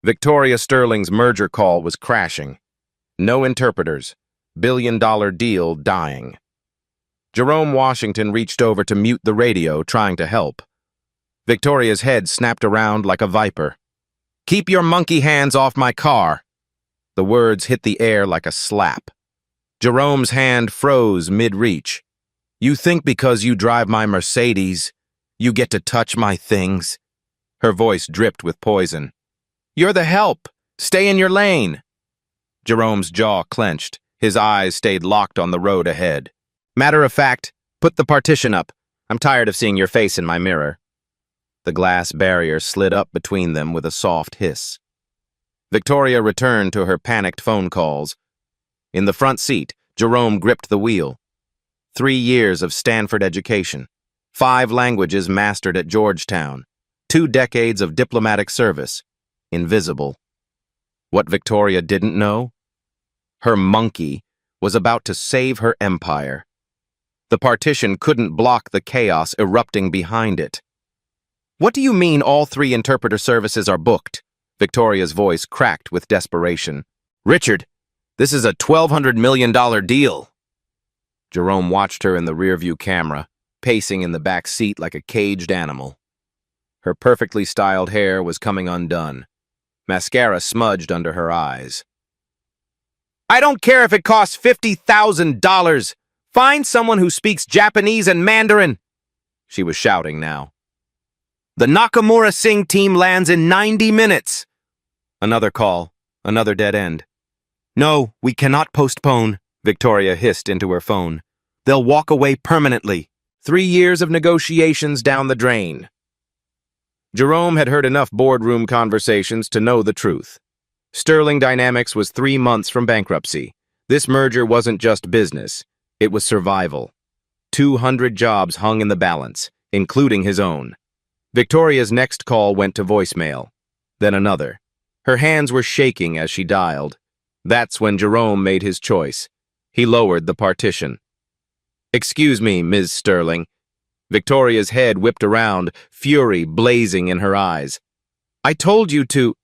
Victoria Sterling's merger call was crashing. No interpreters. Billion-dollar deal dying. Jerome Washington reached over to mute the radio, trying to help. Victoria's head snapped around like a viper. "Keep your monkey hands off my car." The words hit the air like a slap. Jerome's hand froze mid-reach. "You think because you drive my Mercedes, you get to touch my things?" Her voice dripped with poison. "You're the help. Stay in your lane." Jerome's jaw clenched. His eyes stayed locked on the road ahead. "Matter of fact, put the partition up. I'm tired of seeing your face in my mirror." The glass barrier slid up between them with a soft hiss. Victoria returned to her panicked phone calls. In the front seat, Jerome gripped the wheel. 3 years of Stanford education, 5 languages mastered at Georgetown, 2 decades of diplomatic service. Invisible. What Victoria didn't know? Her monkey was about to save her empire. The partition couldn't block the chaos erupting behind it. "What do you mean all 3 interpreter services are booked?" Victoria's voice cracked with desperation. "Richard, this is a $1,200 million deal." Jerome watched her in the rearview camera, pacing in the back seat like a caged animal. Her perfectly styled hair was coming undone. Mascara smudged under her eyes. "I don't care if it costs $50,000. Find someone who speaks Japanese and Mandarin," she was shouting now. "The Nakamura Singh team lands in 90 minutes. Another call, another dead end. "No, we cannot postpone," Victoria hissed into her phone. "They'll walk away permanently. 3 years of negotiations down the drain." Jerome had heard enough boardroom conversations to know the truth. Sterling Dynamics was 3 months from bankruptcy. This merger wasn't just business. It was survival. 200 jobs hung in the balance, including his own. Victoria's next call went to voicemail. Then another. Her hands were shaking as she dialed. That's when Jerome made his choice. He lowered the partition. "Excuse me, Ms. Sterling." Victoria's head whipped around, fury blazing in her eyes. "I told you to—"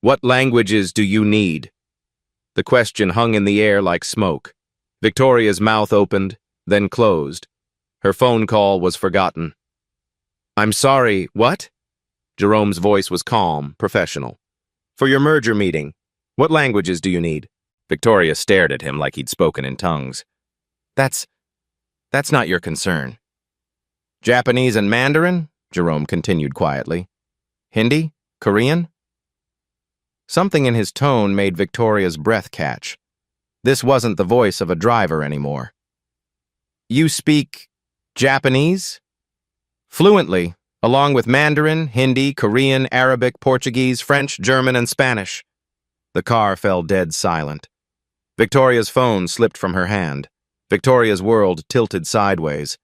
"What languages do you need?" The question hung in the air like smoke. Victoria's mouth opened, then closed. Her phone call was forgotten. "I'm sorry, what?" Jerome's voice was calm, professional. "For your merger meeting, what languages do you need?" Victoria stared at him like he'd spoken in tongues. That's not your concern." "Japanese and Mandarin?" Jerome continued quietly. "Hindi? Korean?" Something in his tone made Victoria's breath catch. This wasn't the voice of a driver anymore. "You speak Japanese?" "Fluently, along with Mandarin, Hindi, Korean, Arabic, Portuguese, French, German, and Spanish." The car fell dead silent. Victoria's phone slipped from her hand. Victoria's world tilted sideways.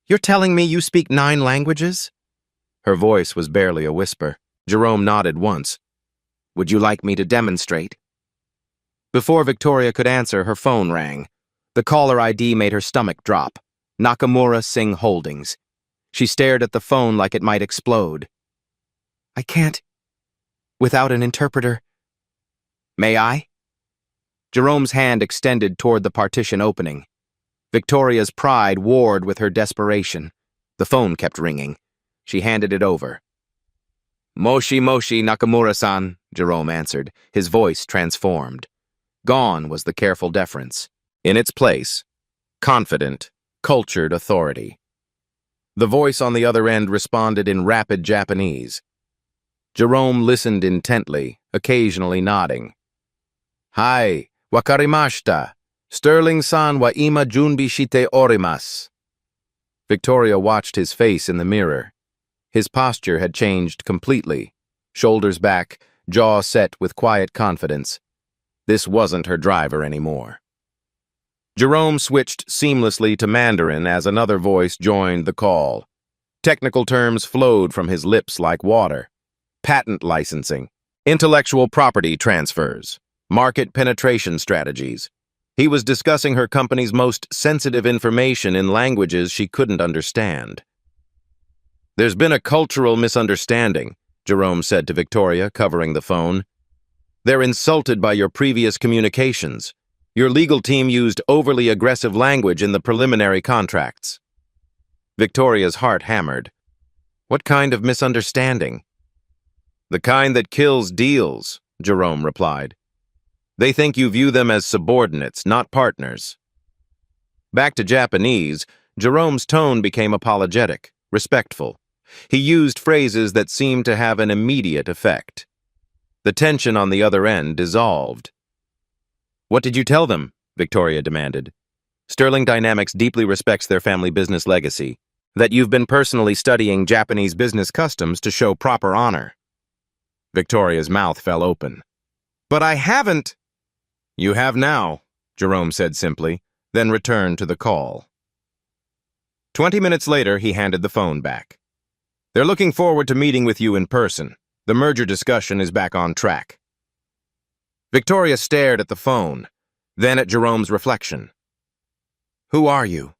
"You're telling me you speak 9 languages?" Her voice was barely a whisper. Jerome nodded once. "Would you like me to demonstrate?" Before Victoria could answer, her phone rang. The caller ID made her stomach drop. Nakamura Singh Holdings. She stared at the phone like it might explode. "I can't. Without an interpreter." "May I?" Jerome's hand extended toward the partition opening. Victoria's pride warred with her desperation. The phone kept ringing. She handed it over. "Moshi Moshi Nakamura-san," Jerome answered, his voice transformed. Gone was the careful deference. In its place, confident, cultured authority. The voice on the other end responded in rapid Japanese. Jerome listened intently, occasionally nodding. "Hai, wakarimashita. Sterling-san wa ima junbi shite orimasu." Victoria watched his face in the mirror. His posture had changed completely. Shoulders back, jaw set with quiet confidence. This wasn't her driver anymore. Jerome switched seamlessly to Mandarin as another voice joined the call. Technical terms flowed from his lips like water. Patent licensing, intellectual property transfers, market penetration strategies. He was discussing her company's most sensitive information in languages she couldn't understand. "There's been a cultural misunderstanding," Jerome said to Victoria, covering the phone. "They're insulted by your previous communications. Your legal team used overly aggressive language in the preliminary contracts." Victoria's heart hammered. What kind of misunderstanding? "The kind that kills deals," Jerome replied. "They think you view them as subordinates, not partners." Back to Japanese, Jerome's tone became apologetic, respectful. He used phrases that seemed to have an immediate effect. The tension on the other end dissolved. "What did you tell them?" Victoria demanded. "Sterling Dynamics deeply respects their family business legacy, that you've been personally studying Japanese business customs to show proper honor." Victoria's mouth fell open. "But I haven't." "You have now," Jerome said simply, then returned to the call. 20 minutes later, he handed the phone back. "They're looking forward to meeting with you in person. The merger discussion is back on track." Victoria stared at the phone, then at Jerome's reflection. "Who are you?"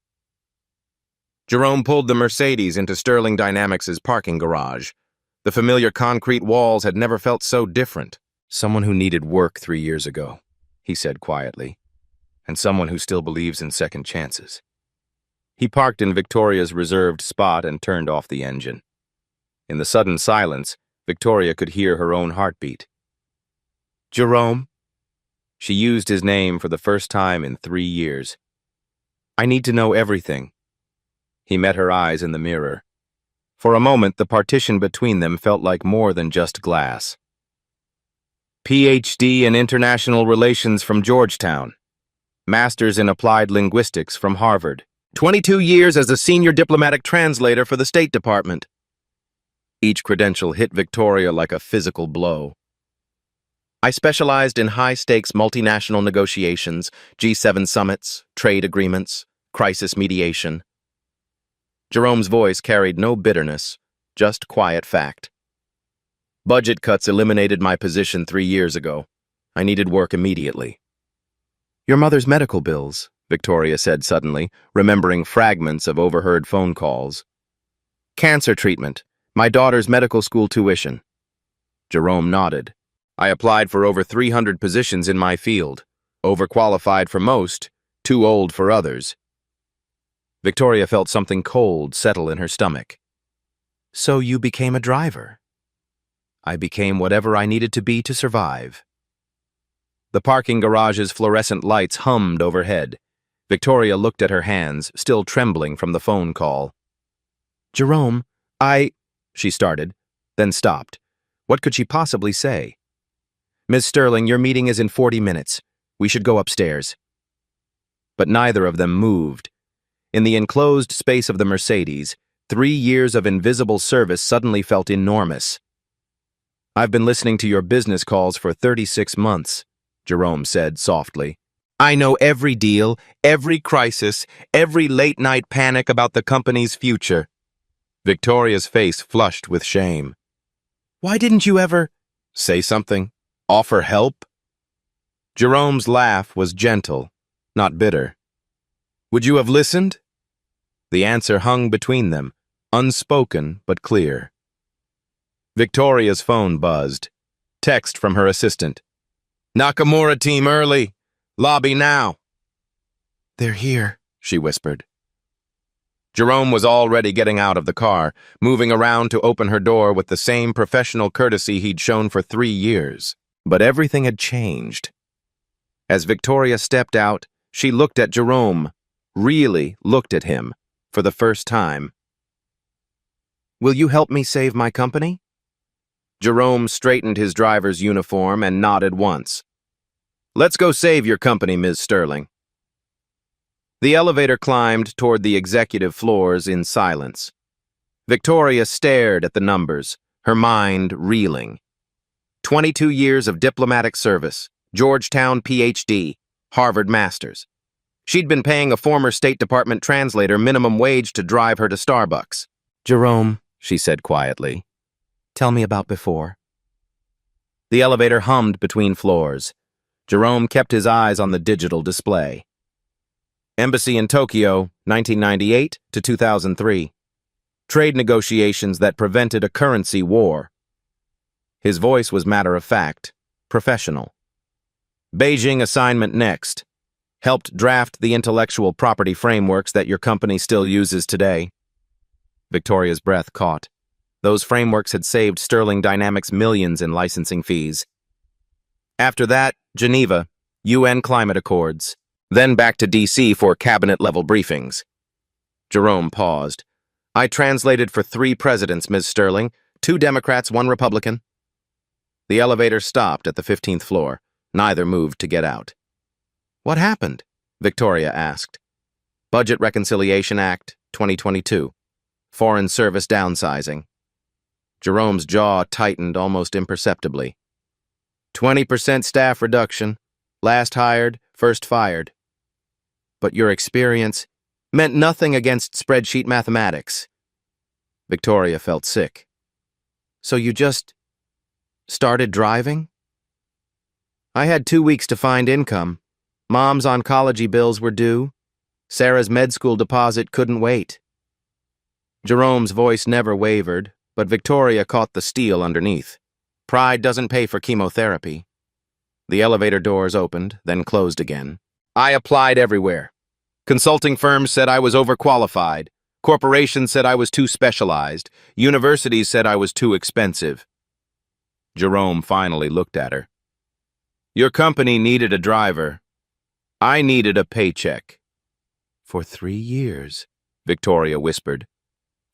Jerome pulled the Mercedes into Sterling Dynamics' parking garage. The familiar concrete walls had never felt so different. "Someone who needed work 3 years ago," he said quietly, "and someone who still believes in second chances." He parked in Victoria's reserved spot and turned off the engine. In the sudden silence, Victoria could hear her own heartbeat. "Jerome?" She used his name for the first time in 3 years. "I need to know everything." He met her eyes in the mirror. For a moment, the partition between them felt like more than just glass. "PhD in International Relations from Georgetown. Master's in Applied Linguistics from Harvard. 22 years as a senior diplomatic translator for the State Department." Each credential hit Victoria like a physical blow. "I specialized in high-stakes multinational negotiations, G7 summits, trade agreements, crisis mediation." Jerome's voice carried no bitterness, just quiet fact. "Budget cuts eliminated my position 3 years ago. I needed work immediately." "Your mother's medical bills," Victoria said suddenly, remembering fragments of overheard phone calls. "Cancer treatment, my daughter's medical school tuition." Jerome nodded. "I applied for over 300 positions in my field. Overqualified for most, too old for others." Victoria felt something cold settle in her stomach. "So you became a driver?" "I became whatever I needed to be to survive." The parking garage's fluorescent lights hummed overhead. Victoria looked at her hands, still trembling from the phone call. "Jerome, she started, then stopped. What could she possibly say? "Miss Sterling, your meeting is in 40 minutes. We should go upstairs." But neither of them moved. In the enclosed space of the Mercedes, 3 years of invisible service suddenly felt enormous. "I've been listening to your business calls for 36 months, Jerome said softly. "I know every deal, every crisis, every late-night panic about the company's future." Victoria's face flushed with shame. "Why didn't you ever—" "Say something? Offer help?" Jerome's laugh was gentle, not bitter. "Would you have listened?" The answer hung between them, unspoken but clear. Victoria's phone buzzed. Text from her assistant. "Nakamura team early. Lobby now." "They're here," she whispered. Jerome was already getting out of the car, moving around to open her door with the same professional courtesy he'd shown for 3 years. But everything had changed. As Victoria stepped out, she looked at Jerome, really looked at him, for the first time. "Will you help me save my company?" Jerome straightened his driver's uniform and nodded once. "Let's go save your company, Ms. Sterling." The elevator climbed toward the executive floors in silence. Victoria stared at the numbers, her mind reeling. 22 years of diplomatic service, Georgetown PhD, Harvard Masters. She'd been paying a former State Department translator minimum wage to drive her to Starbucks. "Jerome," she said quietly, "tell me about before." The elevator hummed between floors. Jerome kept his eyes on the digital display. Embassy in Tokyo, 1998 to 2003. Trade negotiations that prevented a currency war. His voice was matter-of-fact, professional. Beijing assignment next. Helped draft the intellectual property frameworks that your company still uses today. Victoria's breath caught. Those frameworks had saved Sterling Dynamics millions in licensing fees. After that, Geneva, UN climate accords. Then back to D.C. for cabinet-level briefings. Jerome paused. I translated for 3 presidents, Ms. Sterling. 2 Democrats, 1 Republican. The elevator stopped at the 15th floor. Neither moved to get out. What happened? Victoria asked. Budget Reconciliation Act, 2022. Foreign Service downsizing. Jerome's jaw tightened almost imperceptibly. 20% staff reduction. Last hired, first fired. But your experience meant nothing against spreadsheet mathematics. Victoria felt sick. So you just started driving? I had 2 weeks to find income. Mom's oncology bills were due. Sarah's med school deposit couldn't wait. Jerome's voice never wavered, but Victoria caught the steel underneath. Pride doesn't pay for chemotherapy. The elevator doors opened, then closed again. I applied everywhere. Consulting firms said I was overqualified. Corporations said I was too specialized. Universities said I was too expensive. Jerome finally looked at her. Your company needed a driver. I needed a paycheck. For 3 years, Victoria whispered.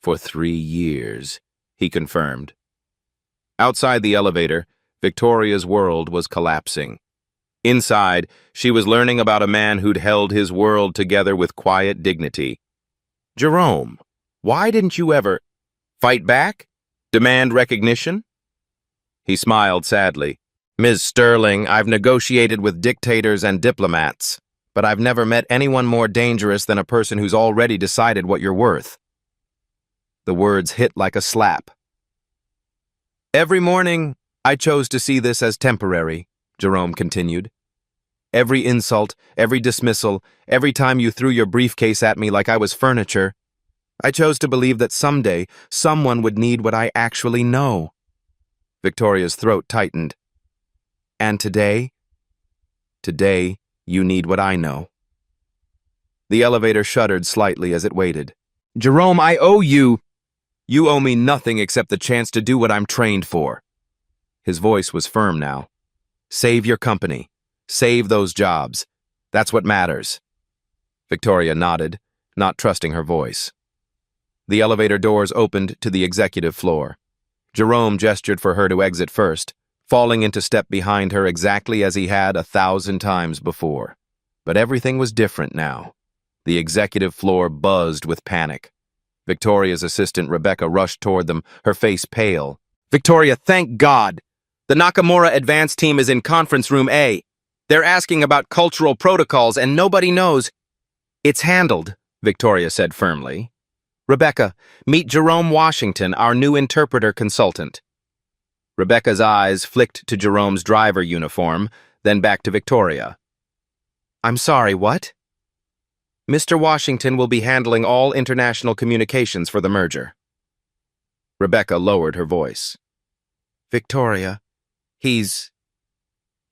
For 3 years, he confirmed. Outside the elevator, Victoria's world was collapsing. Inside, she was learning about a man who'd held his world together with quiet dignity. Jerome, why didn't you ever fight back? Demand recognition? He smiled sadly. Ms. Sterling, I've negotiated with dictators and diplomats, but I've never met anyone more dangerous than a person who's already decided what you're worth. The words hit like a slap. Every morning, I chose to see this as temporary, Jerome continued. Every insult, every dismissal, every time you threw your briefcase at me like I was furniture, I chose to believe that someday someone would need what I actually know. Victoria's throat tightened. And today you need what I know. The elevator shuddered slightly as it waited. Jerome, I owe you. You owe me nothing except the chance to do what I'm trained for. His voice was firm now. Save your company. Save those jobs. That's what matters. Victoria nodded, not trusting her voice. The elevator doors opened to the executive floor. Jerome gestured for her to exit first, falling into step behind her exactly as he had 1,000 times before. But everything was different now. The executive floor buzzed with panic. Victoria's assistant Rebecca rushed toward them, her face pale. Victoria, thank God! The Nakamura advance team is in conference room A. They're asking about cultural protocols and nobody knows. It's handled, Victoria said firmly. Rebecca, meet Jerome Washington, our new interpreter consultant. Rebecca's eyes flicked to Jerome's driver uniform, then back to Victoria. I'm sorry, what? Mr. Washington will be handling all international communications for the merger. Rebecca lowered her voice. Victoria, he's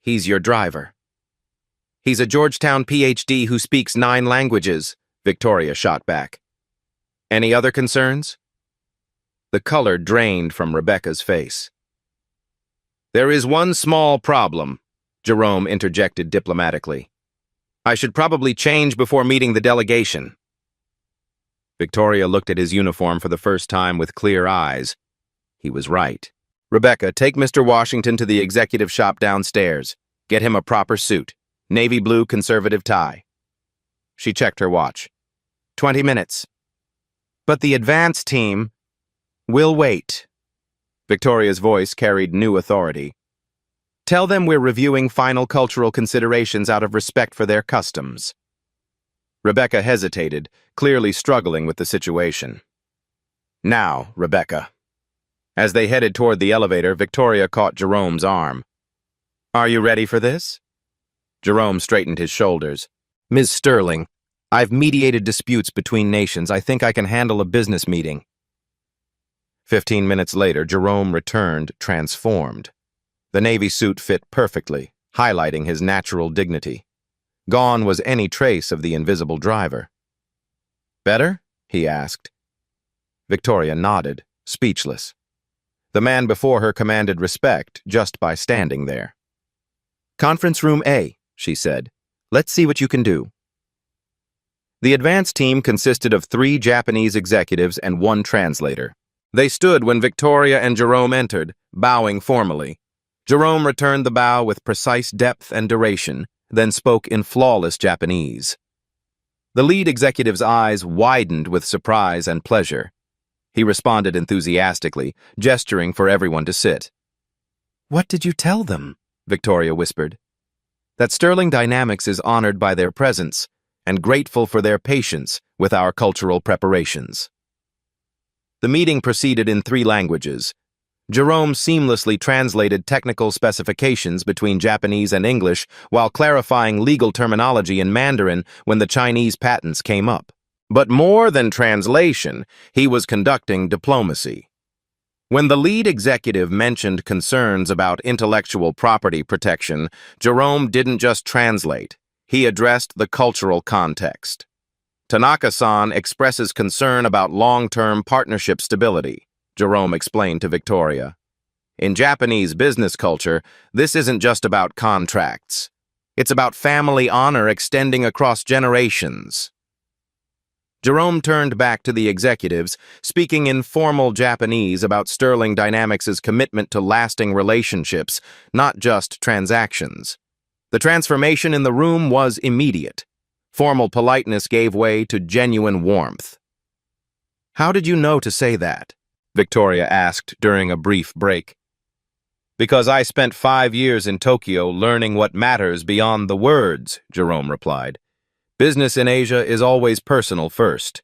your driver. He's a Georgetown PhD who speaks 9 languages, Victoria shot back. Any other concerns? The color drained from Rebecca's face. There is one small problem, Jerome interjected diplomatically. I should probably change before meeting the delegation. Victoria looked at his uniform for the first time with clear eyes. He was right. Rebecca, take Mr. Washington to the executive shop downstairs. Get him a proper suit. Navy blue conservative tie. She checked her watch. 20 minutes. But the advance team will wait. Victoria's voice carried new authority. Tell them we're reviewing final cultural considerations out of respect for their customs. Rebecca hesitated, clearly struggling with the situation. Now, Rebecca. As they headed toward the elevator, Victoria caught Jerome's arm. Are you ready for this? Jerome straightened his shoulders. Ms. Sterling, I've mediated disputes between nations. I think I can handle a business meeting. 15 minutes later, Jerome returned, transformed. The Navy suit fit perfectly, highlighting his natural dignity. Gone was any trace of the invisible driver. "Better?" he asked. Victoria nodded, speechless. The man before her commanded respect just by standing there. "Conference room A," she said. "Let's see what you can do." The advance team consisted of 3 Japanese executives and 1 translator. They stood when Victoria and Jerome entered, bowing formally. Jerome returned the bow with precise depth and duration, then spoke in flawless Japanese. The lead executive's eyes widened with surprise and pleasure. He responded enthusiastically, gesturing for everyone to sit. "What did you tell them?" Victoria whispered. "That Sterling Dynamics is honored by their presence and grateful for their patience with our cultural preparations." The meeting proceeded in 3 languages. Jerome seamlessly translated technical specifications between Japanese and English while clarifying legal terminology in Mandarin when the Chinese patents came up. But more than translation, he was conducting diplomacy. When the lead executive mentioned concerns about intellectual property protection, Jerome didn't just translate. He addressed the cultural context. "Tanaka-san expresses concern about long-term partnership stability," Jerome explained to Victoria. "In Japanese business culture, this isn't just about contracts. It's about family honor extending across generations." Jerome turned back to the executives, speaking in formal Japanese about Sterling Dynamics' commitment to lasting relationships, not just transactions. The transformation in the room was immediate. Formal politeness gave way to genuine warmth. "How did you know to say that?" Victoria asked during a brief break. "Because I spent 5 years in Tokyo learning what matters beyond the words," Jerome replied. "Business in Asia is always personal first."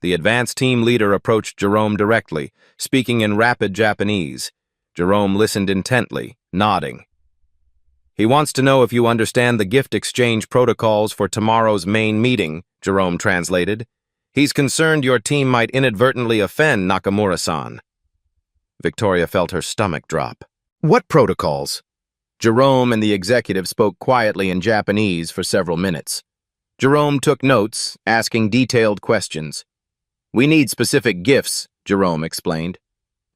The advance team leader approached Jerome directly, speaking in rapid Japanese. Jerome listened intently, nodding. "He wants to know if you understand the gift exchange protocols for tomorrow's main meeting," Jerome translated. "He's concerned your team might inadvertently offend Nakamura-san." Victoria felt her stomach drop. "What protocols?" Jerome and the executive spoke quietly in Japanese for several minutes. Jerome took notes, asking detailed questions. "We need specific gifts," Jerome explained.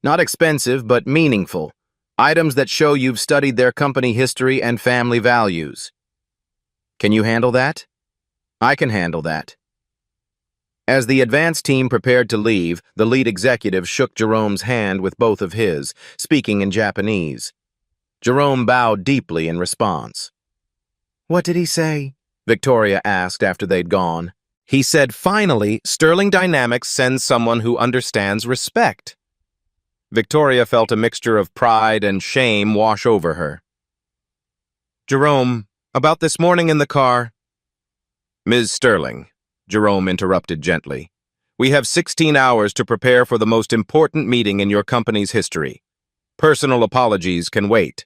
"Not expensive, but meaningful. Items that show you've studied their company history and family values." "Can you handle that?" "I can handle that." As the advance team prepared to leave, the lead executive shook Jerome's hand with both of his, speaking in Japanese. Jerome bowed deeply in response. "What did he say?" Victoria asked after they'd gone. "He said, finally, Sterling Dynamics sends someone who understands respect." Victoria felt a mixture of pride and shame wash over her. "Jerome, about this morning in the car—" "Ms. Sterling," Jerome interrupted gently, "we have 16 hours to prepare for the most important meeting in your company's history. Personal apologies can wait."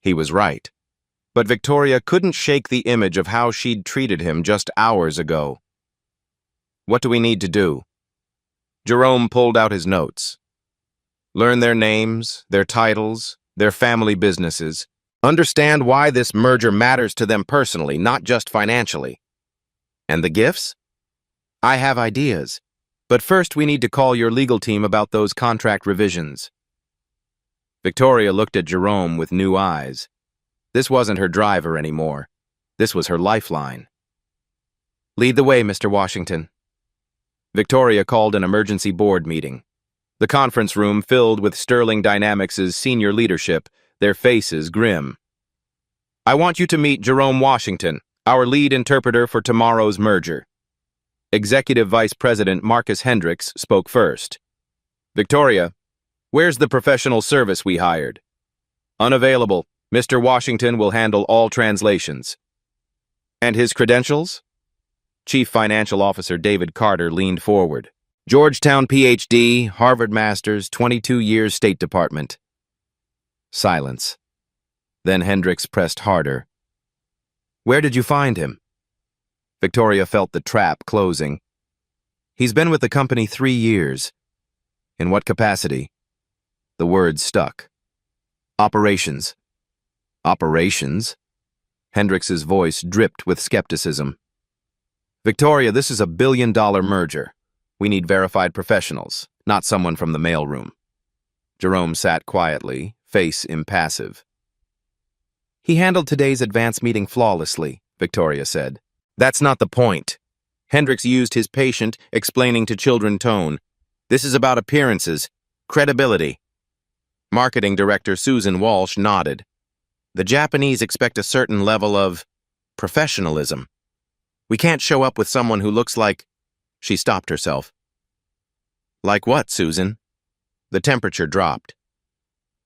He was right, but Victoria couldn't shake the image of how she'd treated him just hours ago. "What do we need to do?" Jerome pulled out his notes. "Learn their names, their titles, their family businesses. Understand why this merger matters to them personally, not just financially. And the gifts? I have ideas, but first we need to call your legal team about those contract revisions." Victoria looked at Jerome with new eyes. This wasn't her driver anymore. This was her lifeline. "Lead the way, Mr. Washington." Victoria called an emergency board meeting. The conference room filled with Sterling Dynamics' senior leadership, their faces grim. "I want you to meet Jerome Washington, our lead interpreter for tomorrow's merger." Executive Vice President Marcus Hendricks spoke first. "Victoria, where's the professional service we hired?" "Unavailable. Mr. Washington will handle all translations." "And his credentials?" Chief Financial Officer David Carter leaned forward. "Georgetown Ph.D., Harvard Masters, 22 years State Department." Silence. Then Hendricks pressed harder. "Where did you find him?" Victoria felt the trap closing. "He's been with the company 3 years. In what capacity? The words stuck. Operations. Operations? Hendrix's voice dripped with skepticism. Victoria, this is a billion-dollar merger. We need verified professionals, not someone from the mailroom. Jerome sat quietly, face impassive. He handled today's advance meeting flawlessly, Victoria said. That's not the point. Hendrix used his patient, explaining to children tone. This is about appearances, credibility. Marketing Director Susan Walsh nodded. The Japanese expect a certain level of professionalism. We can't show up with someone who looks like... She stopped herself. Like what, Susan? The temperature dropped.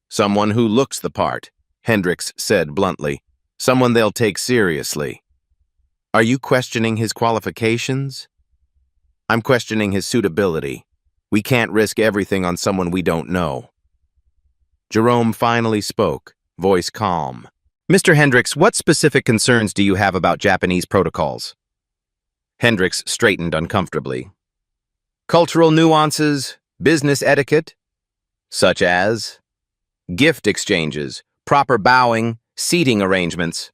Someone who looks the part, Hendrix said bluntly. Someone they'll take seriously. Are you questioning his qualifications? I'm questioning his suitability. We can't risk everything on someone we don't know. Jerome finally spoke, voice calm. Mr. Hendrix, what specific concerns do you have about Japanese protocols? Hendrix straightened uncomfortably. Cultural nuances, business etiquette, such as gift exchanges, proper bowing, seating arrangements.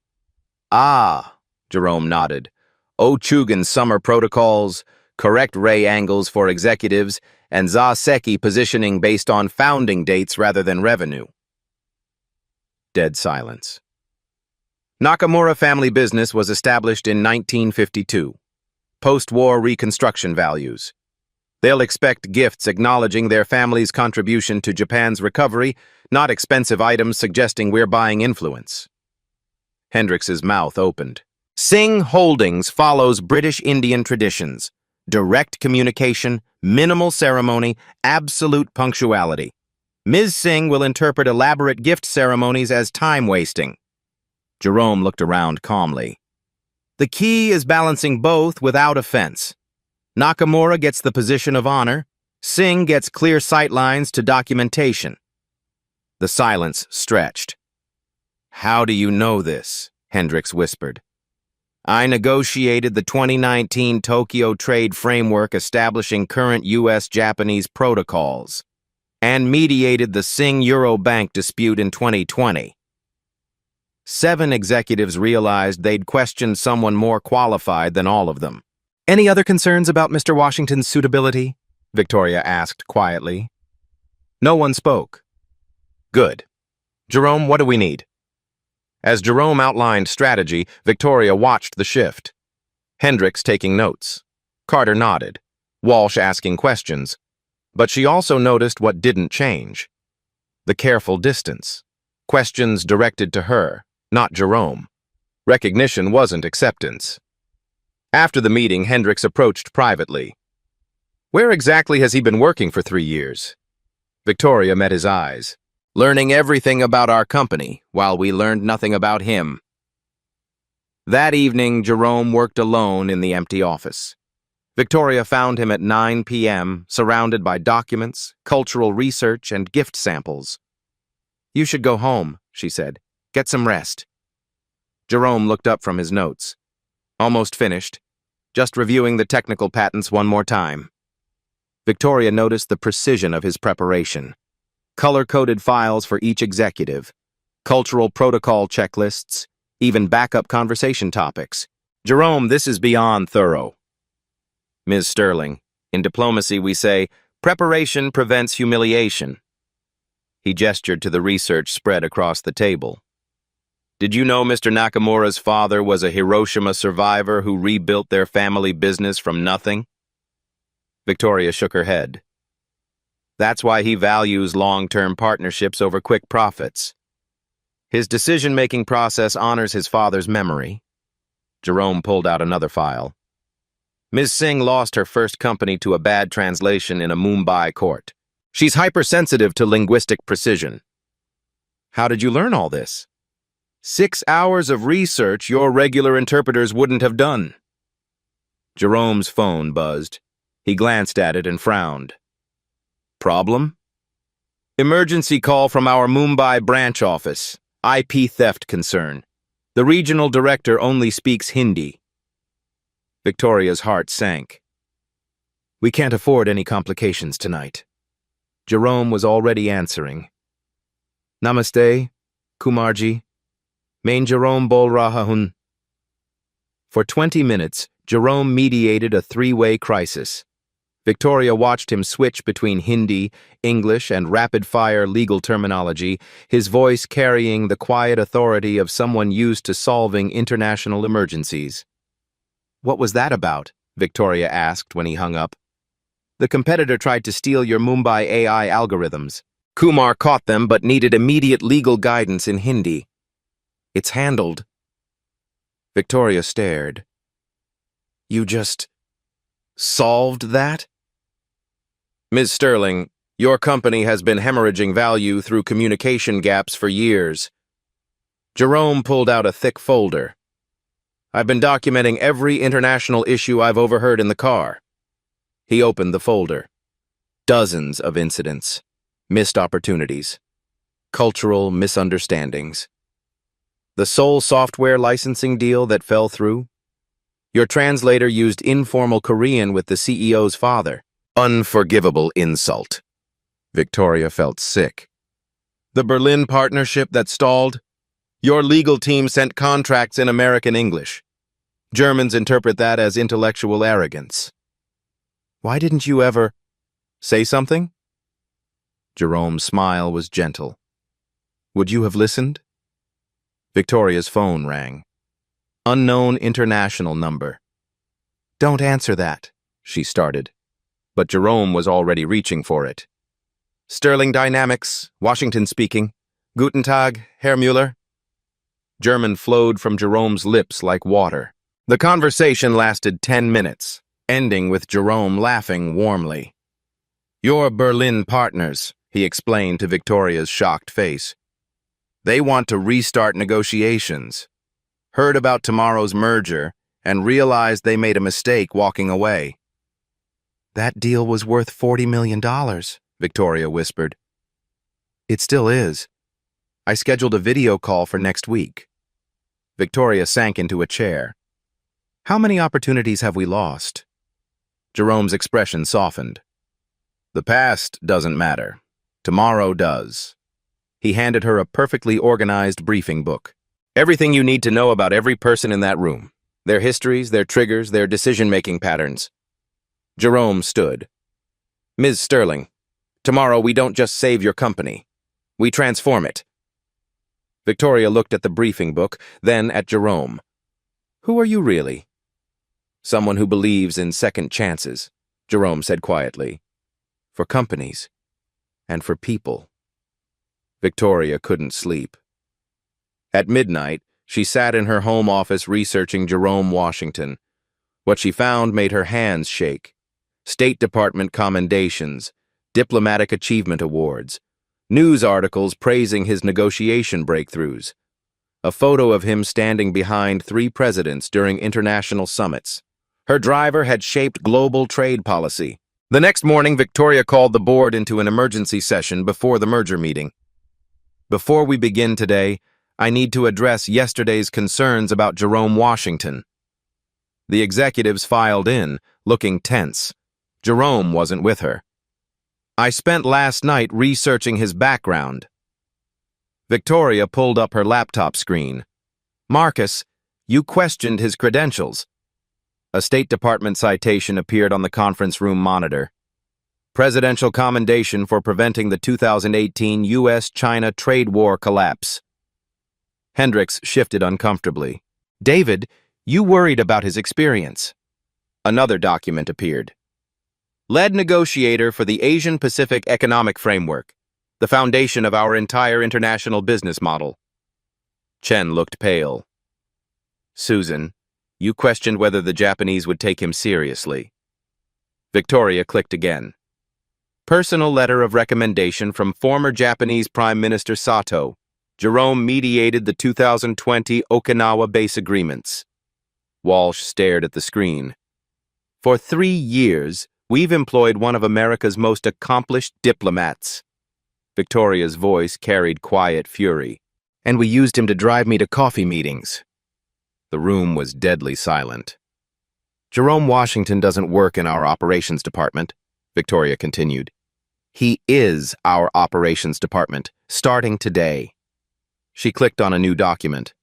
Ah, Jerome nodded. Ochugan summer protocols, correct ray angles for executives, and Zaseki positioning based on founding dates rather than revenue. Dead silence. Nakamura family business was established in 1952. Post-war reconstruction values. They'll expect gifts acknowledging their family's contribution to Japan's recovery, not expensive items suggesting we're buying influence. Hendrix's mouth opened. Singh Holdings follows British Indian traditions. Direct communication, minimal ceremony, absolute punctuality. Ms. Singh will interpret elaborate gift ceremonies as time-wasting. Jerome looked around calmly. The key is balancing both without offense. Nakamura gets the position of honor. Singh gets clear sightlines to documentation. The silence stretched. How do you know this? Hendrix whispered. I negotiated the 2019 Tokyo Trade Framework establishing current U.S.-Japanese protocols and mediated the Singh-Euro Bank dispute in 2020. 7 executives realized they'd questioned someone more qualified than all of them. Any other concerns about Mr. Washington's suitability? Victoria asked quietly. No one spoke. Good. Jerome, what do we need? As Jerome outlined strategy, Victoria watched the shift. Hendrix taking notes. Carter nodded. Walsh asking questions. But she also noticed what didn't change. The careful distance. Questions directed to her, not Jerome. Recognition wasn't acceptance. After the meeting, Hendrix approached privately. Where exactly has he been working for 3 years? Victoria met his eyes. Learning everything about our company, while we learned nothing about him. That evening, Jerome worked alone in the empty office. Victoria found him at 9 p.m., surrounded by documents, cultural research, and gift samples. You should go home, she said. Get some rest. Jerome looked up from his notes. Almost finished. Just reviewing the technical patents one more time. Victoria noticed the precision of his preparation. Color-coded files for each executive, cultural protocol checklists, even backup conversation topics. Jerome, this is beyond thorough. Ms. Sterling, in diplomacy we say, preparation prevents humiliation. He gestured to the research spread across the table. Did you know Mr. Nakamura's father was a Hiroshima survivor who rebuilt their family business from nothing? Victoria shook her head. That's why he values long-term partnerships over quick profits. His decision-making process honors his father's memory. Jerome pulled out another file. Ms. Singh lost her first company to a bad translation in a Mumbai court. She's hypersensitive to linguistic precision. How did you learn all this? 6 hours of research your regular interpreters wouldn't have done. Jerome's phone buzzed. He glanced at it and frowned. Problem? Emergency call from our Mumbai branch office. IP theft concern. The regional director only speaks Hindi. Victoria's heart sank. We can't afford any complications tonight. Jerome was already answering. Namaste, Kumarji. Main Jerome bol raha hun. For 20 minutes, Jerome mediated a three-way crisis. Victoria watched him switch between Hindi, English, and rapid-fire legal terminology, his voice carrying the quiet authority of someone used to solving international emergencies. "What was that about?" Victoria asked when he hung up. "The competitor tried to steal your Mumbai AI algorithms. Kumar caught them but needed immediate legal guidance in Hindi. It's handled." Victoria stared. "You just solved that?" "Ms. Sterling, your company has been hemorrhaging value through communication gaps for years." Jerome pulled out a thick folder. "I've been documenting every international issue I've overheard in the car." He opened the folder. Dozens of incidents, missed opportunities, cultural misunderstandings. The sole software licensing deal that fell through? Your translator used informal Korean with the CEO's father. Unforgivable insult. Victoria felt sick. The Berlin partnership that stalled? Your legal team sent contracts in American English. Germans interpret that as intellectual arrogance. Why didn't you ever say something? Jerome's smile was gentle. Would you have listened? Victoria's phone rang. Unknown international number. Don't answer that, she started. But Jerome was already reaching for it. Sterling Dynamics, Washington speaking. Guten Tag, Herr Müller. German flowed from Jerome's lips like water. The conversation lasted 10 minutes, ending with Jerome laughing warmly. Your Berlin partners, he explained to Victoria's shocked face. They want to restart negotiations. Heard about tomorrow's merger and realized they made a mistake walking away. That deal was worth $40 million, Victoria whispered. It still is. I scheduled a video call for next week. Victoria sank into a chair. How many opportunities have we lost? Jerome's expression softened. The past doesn't matter. Tomorrow does. He handed her a perfectly organized briefing book. Everything you need to know about every person in that room. Their histories, their triggers, their decision-making patterns. Jerome stood. Ms. Sterling, tomorrow we don't just save your company. We transform it. Victoria looked at the briefing book, then at Jerome. Who are you really? Someone who believes in second chances, Jerome said quietly. For companies. And for people. Victoria couldn't sleep. At midnight, she sat in her home office researching Jerome Washington. What she found made her hands shake. State Department commendations, diplomatic achievement awards, news articles praising his negotiation breakthroughs, a photo of him standing behind 3 presidents during international summits. Her driver had shaped global trade policy. The next morning, Victoria called the board into an emergency session before the merger meeting. Before we begin today, I need to address yesterday's concerns about Jerome Washington. The executives filed in, looking tense. Jerome wasn't with her. I spent last night researching his background. Victoria pulled up her laptop screen. Marcus, you questioned his credentials. A State Department citation appeared on the conference room monitor. Presidential commendation for preventing the 2018 U.S.-China trade war collapse. Hendricks shifted uncomfortably. David, you worried about his experience. Another document appeared. Lead negotiator for the Asian-Pacific Economic Framework, the foundation of our entire international business model. Chen looked pale. Susan, you questioned whether the Japanese would take him seriously. Victoria clicked again. Personal letter of recommendation from former Japanese Prime Minister Sato. Jerome mediated the 2020 Okinawa base agreements. Walsh stared at the screen. For 3 years, we've employed one of America's most accomplished diplomats. Victoria's voice carried quiet fury. And we used him to drive me to coffee meetings. The room was deadly silent. Jerome Washington doesn't work in our operations department, Victoria continued. He is our operations department, starting today. She clicked on a new document.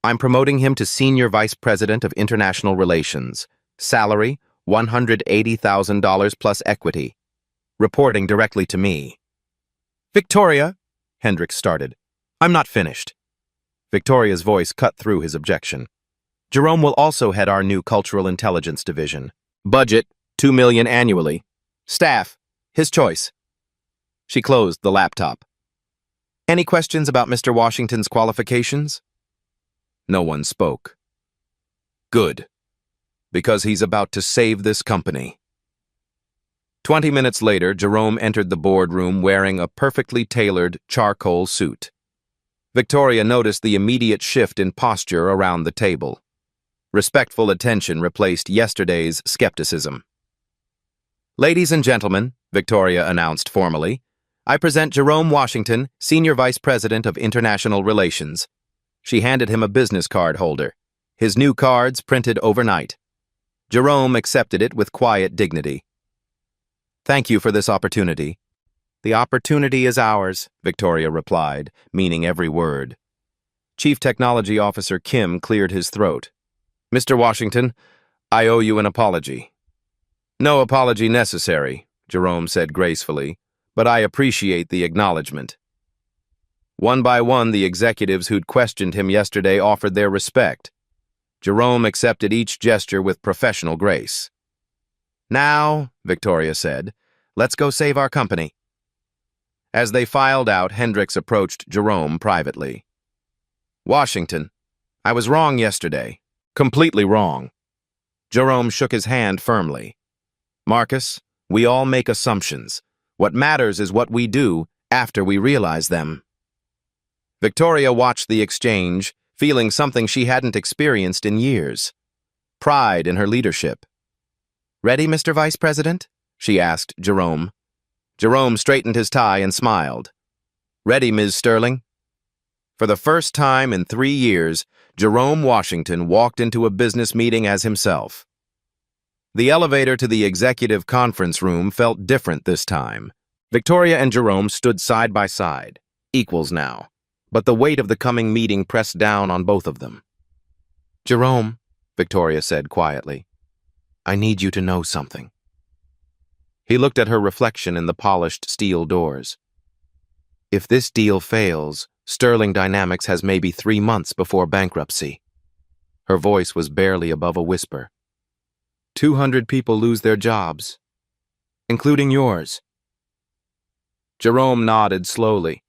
I'm promoting him to Senior Vice President of International Relations. Salary, $180,000 plus equity. Reporting directly to me. Victoria, Hendricks started. I'm not finished. Victoria's voice cut through his objection. Jerome will also head our new Cultural Intelligence Division. Budget, $2 million annually. Staff, his choice. She closed the laptop. Any questions about Mr. Washington's qualifications? No one spoke. Good, because he's about to save this company. 20 minutes later, Jerome entered the boardroom wearing a perfectly tailored charcoal suit. Victoria noticed the immediate shift in posture around the table. Respectful attention replaced yesterday's skepticism. Ladies and gentlemen, Victoria announced formally, I present Jerome Washington, Senior Vice President of International Relations. She handed him a business card holder, his new cards printed overnight. Jerome accepted it with quiet dignity. Thank you for this opportunity. The opportunity is ours, Victoria replied, meaning every word. Chief Technology Officer Kim cleared his throat. Mr. Washington, I owe you an apology. No apology necessary, Jerome said gracefully, but I appreciate the acknowledgement. One by one, the executives who'd questioned him yesterday offered their respect. Jerome accepted each gesture with professional grace. Now, Victoria said, let's go save our company. As they filed out, Hendricks approached Jerome privately. Washington, I was wrong yesterday. Completely wrong. Jerome shook his hand firmly. Marcus, we all make assumptions. What matters is what we do after we realize them. Victoria watched the exchange, feeling something she hadn't experienced in years. Pride in her leadership. Ready, Mr. Vice President? She asked Jerome. Jerome straightened his tie and smiled. Ready, Ms. Sterling? For the first time in 3 years, Jerome Washington walked into a business meeting as himself. The elevator to the executive conference room felt different this time. Victoria and Jerome stood side by side, equals now, but the weight of the coming meeting pressed down on both of them. Jerome, Victoria said quietly, I need you to know something. He looked at her reflection in the polished steel doors. If this deal fails, Sterling Dynamics has maybe 3 months before bankruptcy. Her voice was barely above a whisper. 200 people lose their jobs, including yours. Jerome nodded slowly.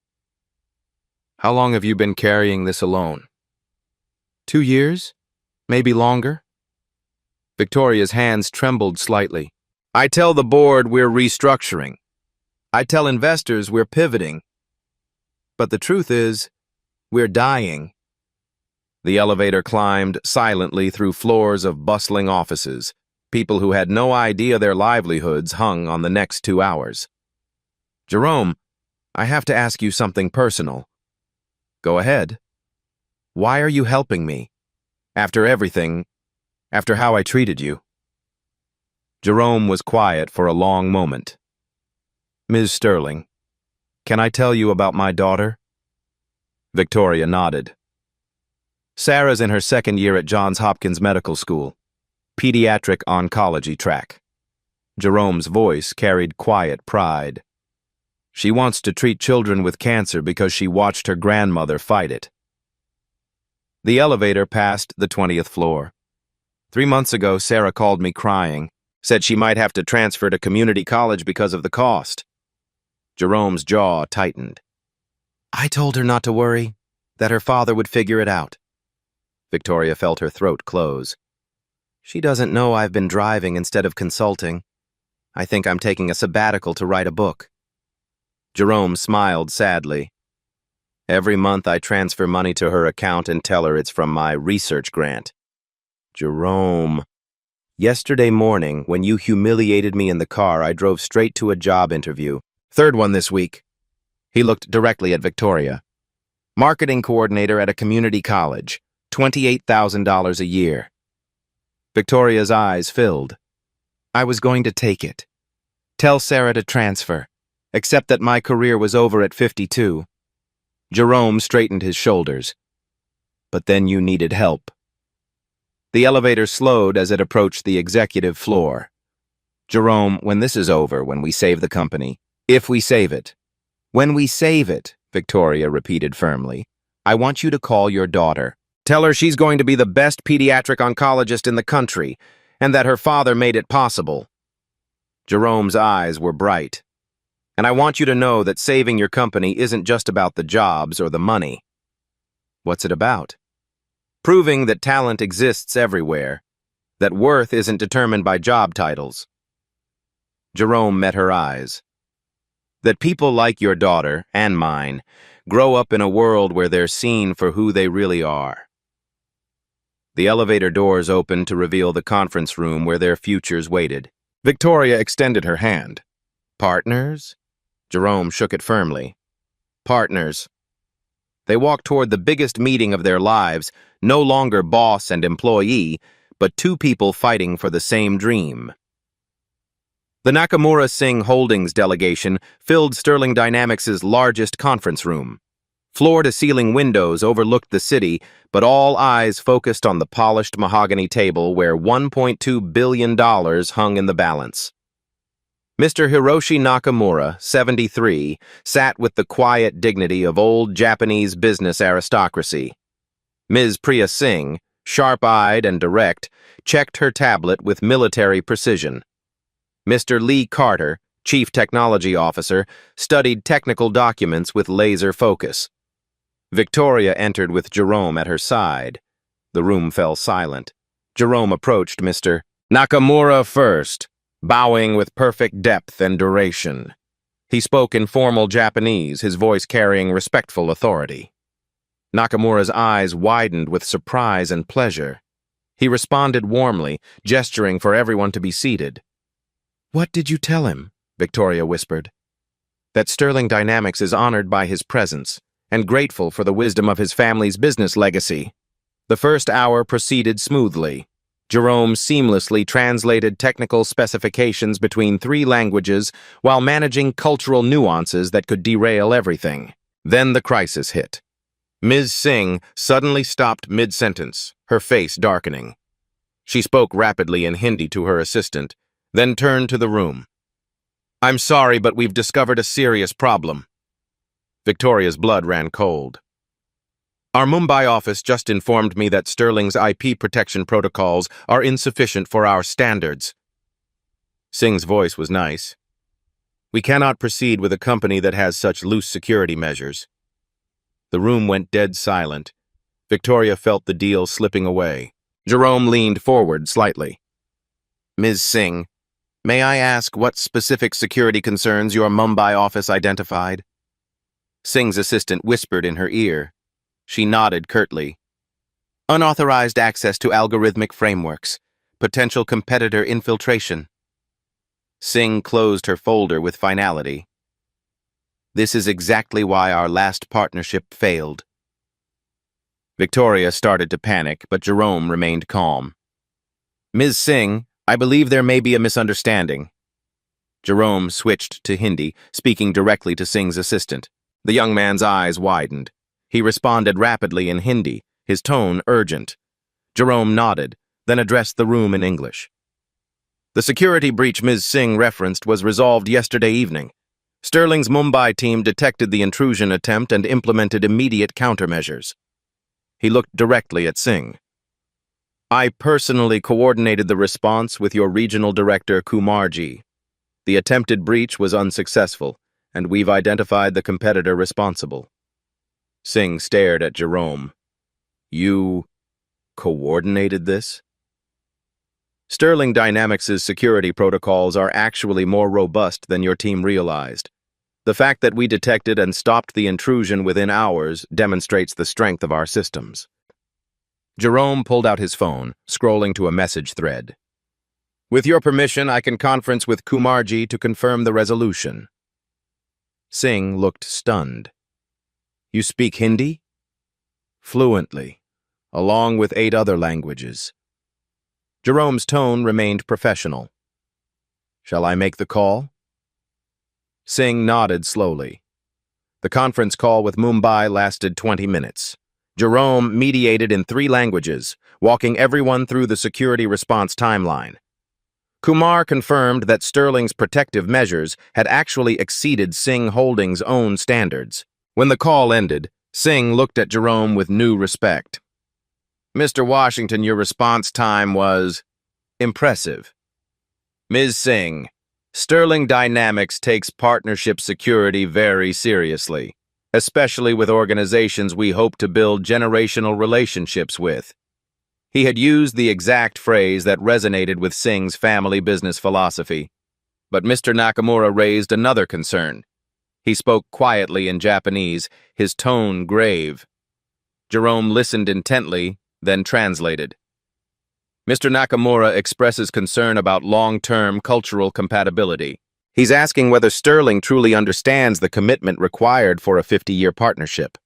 How long have you been carrying this alone? 2 years? Maybe longer? Victoria's hands trembled slightly. I tell the board we're restructuring. I tell investors we're pivoting. But the truth is, we're dying. The elevator climbed silently through floors of bustling offices, people who had no idea their livelihoods hung on the next 2 hours. Jerome, I have to ask you something personal. Go ahead. Why are you helping me? After everything, after how I treated you. Jerome was quiet for a long moment. Ms. Sterling, can I tell you about my daughter? Victoria nodded. Sarah's in her 2nd year at Johns Hopkins Medical School, pediatric oncology track. Jerome's voice carried quiet pride. She wants to treat children with cancer because she watched her grandmother fight it. The elevator passed the 20th floor. 3 months ago, Sarah called me crying, said she might have to transfer to community college because of the cost. Jerome's jaw tightened. I told her not to worry, that her father would figure it out. Victoria felt her throat close. She doesn't know I've been driving instead of consulting. I think I'm taking a sabbatical to write a book. Jerome smiled sadly. Every month I transfer money to her account and tell her it's from my research grant. Jerome. Yesterday morning, when you humiliated me in the car, I drove straight to a job interview. 3rd one this week. He looked directly at Victoria. Marketing coordinator at a community college, $28,000 a year. Victoria's eyes filled. I was going to take it. Tell Sarah to transfer. except that my career was over at 52. Jerome straightened his shoulders. But then you needed help. The elevator slowed as it approached the executive floor. Jerome, when this is over, when we save the company, if we save it. When we save it, Victoria repeated firmly. I want you to call your daughter. Tell her she's going to be the best pediatric oncologist in the country, and that her father made it possible. Jerome's eyes were bright. And I want you to know that saving your company isn't just about the jobs or the money. What's it about? Proving that talent exists everywhere, that worth isn't determined by job titles. Jerome met her eyes. That people like your daughter, and mine, grow up in a world where they're seen for who they really are. The elevator doors opened to reveal the conference room where their futures waited. Victoria extended her hand. Partners? Jerome shook it firmly. Partners. They walked toward the biggest meeting of their lives, no longer boss and employee, but two people fighting for the same dream. The Nakamura Singh Holdings delegation filled Sterling Dynamics' largest conference room. Floor-to-ceiling windows overlooked the city, but all eyes focused on the polished mahogany table where $1.2 billion hung in the balance. Mr. Hiroshi Nakamura, 73, sat with the quiet dignity of old Japanese business aristocracy. Ms. Priya Singh, sharp-eyed and direct, checked her tablet with military precision. Mr. Lee Carter, Chief Technology Officer, studied technical documents with laser focus. Victoria entered with Jerome at her side. The room fell silent. Jerome approached Mr. Nakamura first, bowing with perfect depth and duration. He spoke in formal Japanese, his voice carrying respectful authority. Nakamura's eyes widened with surprise and pleasure. He responded warmly, gesturing for everyone to be seated. What did you tell him? Victoria whispered. That Sterling Dynamics is honored by his presence and grateful for the wisdom of his family's business legacy. The first hour proceeded smoothly. Jerome seamlessly translated technical specifications between 3 languages while managing cultural nuances that could derail everything. Then the crisis hit. Ms. Singh suddenly stopped mid-sentence, her face darkening. She spoke rapidly in Hindi to her assistant, then turned to the room. I'm sorry, but we've discovered a serious problem. Victoria's blood ran cold. Our Mumbai office just informed me that Sterling's IP protection protocols are insufficient for our standards. Singh's voice was nice. We cannot proceed with a company that has such loose security measures. The room went dead silent. Victoria felt the deal slipping away. Jerome leaned forward slightly. Ms. Singh, may I ask what specific security concerns your Mumbai office identified? Singh's assistant whispered in her ear. She nodded curtly. Unauthorized access to algorithmic frameworks. Potential competitor infiltration. Singh closed her folder with finality. This is exactly why our last partnership failed. Victoria started to panic, but Jerome remained calm. Ms. Singh, I believe there may be a misunderstanding. Jerome switched to Hindi, speaking directly to Singh's assistant. The young man's eyes widened. He responded rapidly in Hindi, his tone urgent. Jerome nodded, then addressed the room in English. The security breach Ms. Singh referenced was resolved yesterday evening. Sterling's Mumbai team detected the intrusion attempt and implemented immediate countermeasures. He looked directly at Singh. I personally coordinated the response with your regional director, Kumarji. The attempted breach was unsuccessful, and we've identified the competitor responsible. Singh stared at Jerome. You coordinated this? Sterling Dynamics' security protocols are actually more robust than your team realized. The fact that we detected and stopped the intrusion within hours demonstrates the strength of our systems. Jerome pulled out his phone, scrolling to a message thread. With your permission, I can conference with Kumarji to confirm the resolution. Singh looked stunned. You speak Hindi? Fluently, along with 8 other languages. Jerome's tone remained professional. Shall I make the call? Singh nodded slowly. The conference call with Mumbai lasted 20 minutes. Jerome mediated in 3 languages, walking everyone through the security response timeline. Kumar confirmed that Sterling's protective measures had actually exceeded Singh Holdings' own standards. When the call ended, Singh looked at Jerome with new respect. "Mr. Washington, your response time was impressive." "Ms. Singh, Sterling Dynamics takes partnership security very seriously, especially with organizations we hope to build generational relationships with." He had used the exact phrase that resonated with Singh's family business philosophy. But Mr. Nakamura raised another concern. He spoke quietly in Japanese, his tone grave. Jerome listened intently, then translated. "Mr. Nakamura expresses concern about long-term cultural compatibility. He's asking whether Sterling truly understands the commitment required for a 50-year partnership."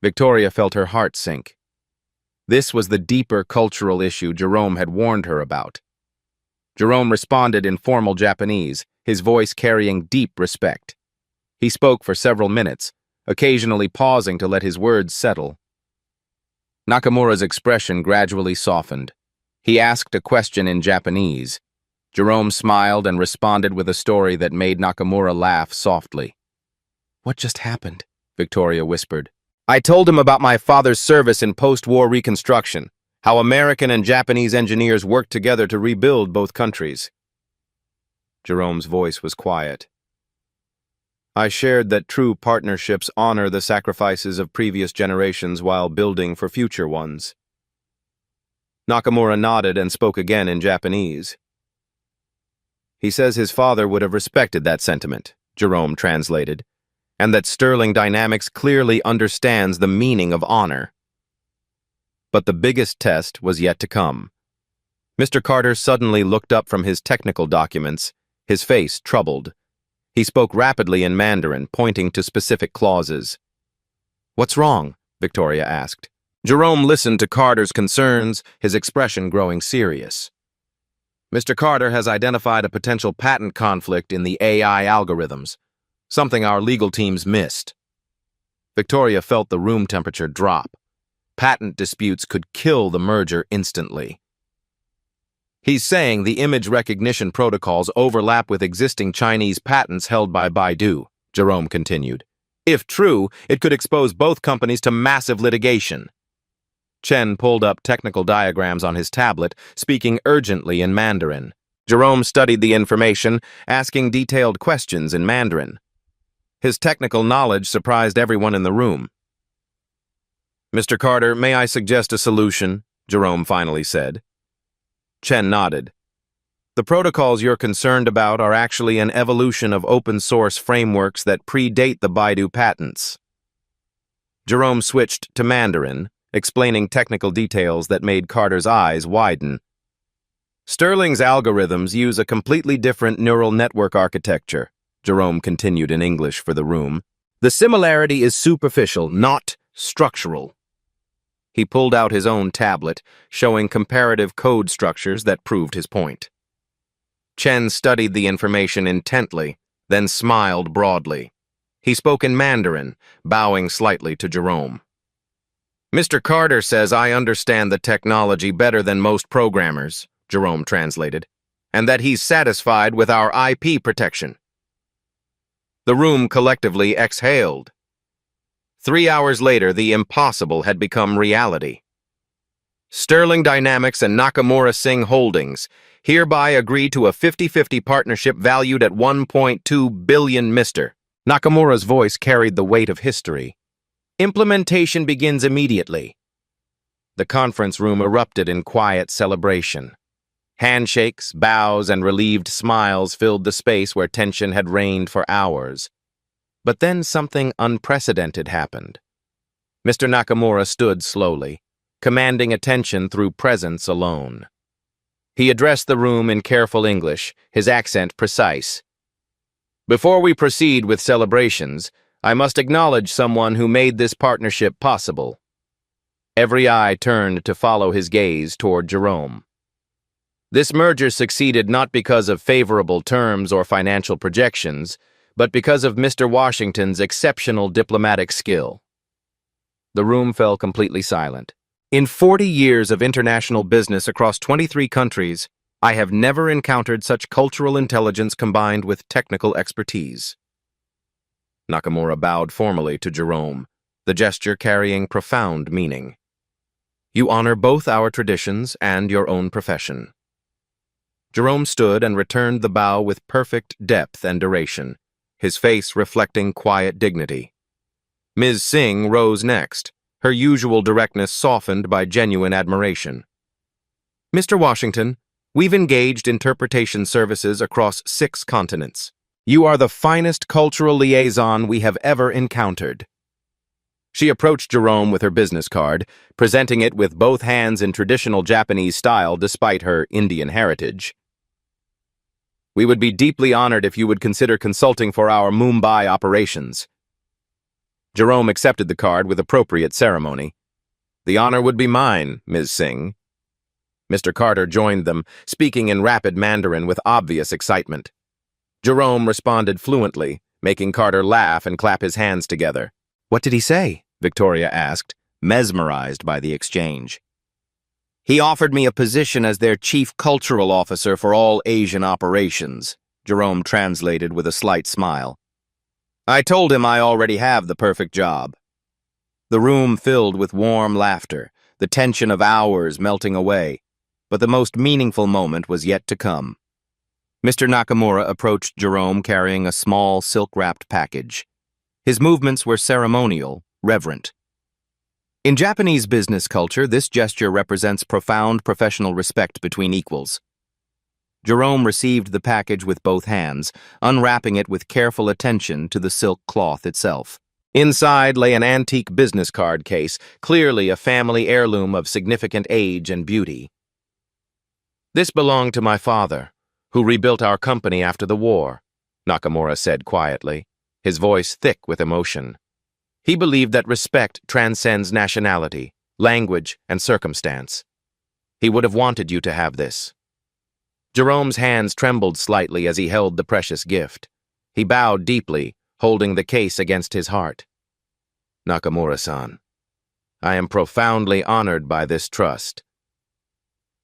Victoria felt her heart sink. This was the deeper cultural issue Jerome had warned her about. Jerome responded in formal Japanese, his voice carrying deep respect. He spoke for several minutes, occasionally pausing to let his words settle. Nakamura's expression gradually softened. He asked a question in Japanese. Jerome smiled and responded with a story that made Nakamura laugh softly. "What just happened?" Victoria whispered. "I told him about my father's service in post-war reconstruction, how American and Japanese engineers worked together to rebuild both countries." Jerome's voice was quiet. "I shared that true partnerships honor the sacrifices of previous generations while building for future ones." Nakamura nodded and spoke again in Japanese. "He says his father would have respected that sentiment," Jerome translated, "and that Sterling Dynamics clearly understands the meaning of honor." But the biggest test was yet to come. Mr. Carter suddenly looked up from his technical documents, his face troubled. He spoke rapidly in Mandarin, pointing to specific clauses. "What's wrong?" Victoria asked. Jerome listened to Carter's concerns, his expression growing serious. "Mr. Carter has identified a potential patent conflict in the AI algorithms, something our legal teams missed." Victoria felt the room temperature drop. Patent disputes could kill the merger instantly. "He's saying the image recognition protocols overlap with existing Chinese patents held by Baidu," Jerome continued. "If true, it could expose both companies to massive litigation." Chen pulled up technical diagrams on his tablet, speaking urgently in Mandarin. Jerome studied the information, asking detailed questions in Mandarin. His technical knowledge surprised everyone in the room. "Mr. Carter, may I suggest a solution?" Jerome finally said. Chen nodded. "The protocols you're concerned about are actually an evolution of open-source frameworks that predate the Baidu patents." Jerome switched to Mandarin, explaining technical details that made Carter's eyes widen. "Sterling's algorithms use a completely different neural network architecture," Jerome continued in English for the room. "The similarity is superficial, not structural." He pulled out his own tablet, showing comparative code structures that proved his point. Chen studied the information intently, then smiled broadly. He spoke in Mandarin, bowing slightly to Jerome. "Mr. Carter says I understand the technology better than most programmers," Jerome translated, "and that he's satisfied with our IP protection." The room collectively exhaled. 3 hours later, the impossible had become reality. Sterling Dynamics and Nakamura Singh Holdings hereby agree to a 50-50 partnership valued at $1.2 billion. Mr. Nakamura's voice carried the weight of history. "Implementation begins immediately." The conference room erupted in quiet celebration. Handshakes, bows, and relieved smiles filled the space where tension had reigned for hours. But then something unprecedented happened. Mr. Nakamura stood slowly, commanding attention through presence alone. He addressed the room in careful English, his accent precise. "Before we proceed with celebrations, I must acknowledge someone who made this partnership possible." Every eye turned to follow his gaze toward Jerome. This merger succeeded not because of favorable terms or financial projections, but because of Mr. Washington's exceptional diplomatic skill. The room fell completely silent. In 40 years of international business across 23 countries, I have never encountered such cultural intelligence combined with technical expertise. Nakamura bowed formally to Jerome, the gesture carrying profound meaning. You honor both our traditions and your own profession. Jerome stood and returned the bow with perfect depth and duration, his face reflecting quiet dignity. Ms. Singh rose next, her usual directness softened by genuine admiration. Mr. Washington, we've engaged interpretation services across 6 continents. You are the finest cultural liaison we have ever encountered. She approached Jerome with her business card, presenting it with both hands in traditional Japanese style despite her Indian heritage. We would be deeply honored if you would consider consulting for our Mumbai operations. Jerome accepted the card with appropriate ceremony. The honor would be mine, Ms. Singh. Mr. Carter joined them, speaking in rapid Mandarin with obvious excitement. Jerome responded fluently, making Carter laugh and clap his hands together. What did he say? Victoria asked, mesmerized by the exchange. He offered me a position as their chief cultural officer for all Asian operations, Jerome translated with a slight smile. I told him I already have the perfect job. The room filled with warm laughter, the tension of hours melting away, but the most meaningful moment was yet to come. Mr. Nakamura approached Jerome carrying a small silk-wrapped package. His movements were ceremonial, reverent. In Japanese business culture, this gesture represents profound professional respect between equals. Jerome received the package with both hands, unwrapping it with careful attention to the silk cloth itself. Inside lay an antique business card case, clearly a family heirloom of significant age and beauty. This belonged to my father, who rebuilt our company after the war, Nakamura said quietly, his voice thick with emotion. He believed that respect transcends nationality, language, and circumstance. He would have wanted you to have this. Jerome's hands trembled slightly as he held the precious gift. He bowed deeply, holding the case against his heart. Nakamura-san, I am profoundly honored by this trust.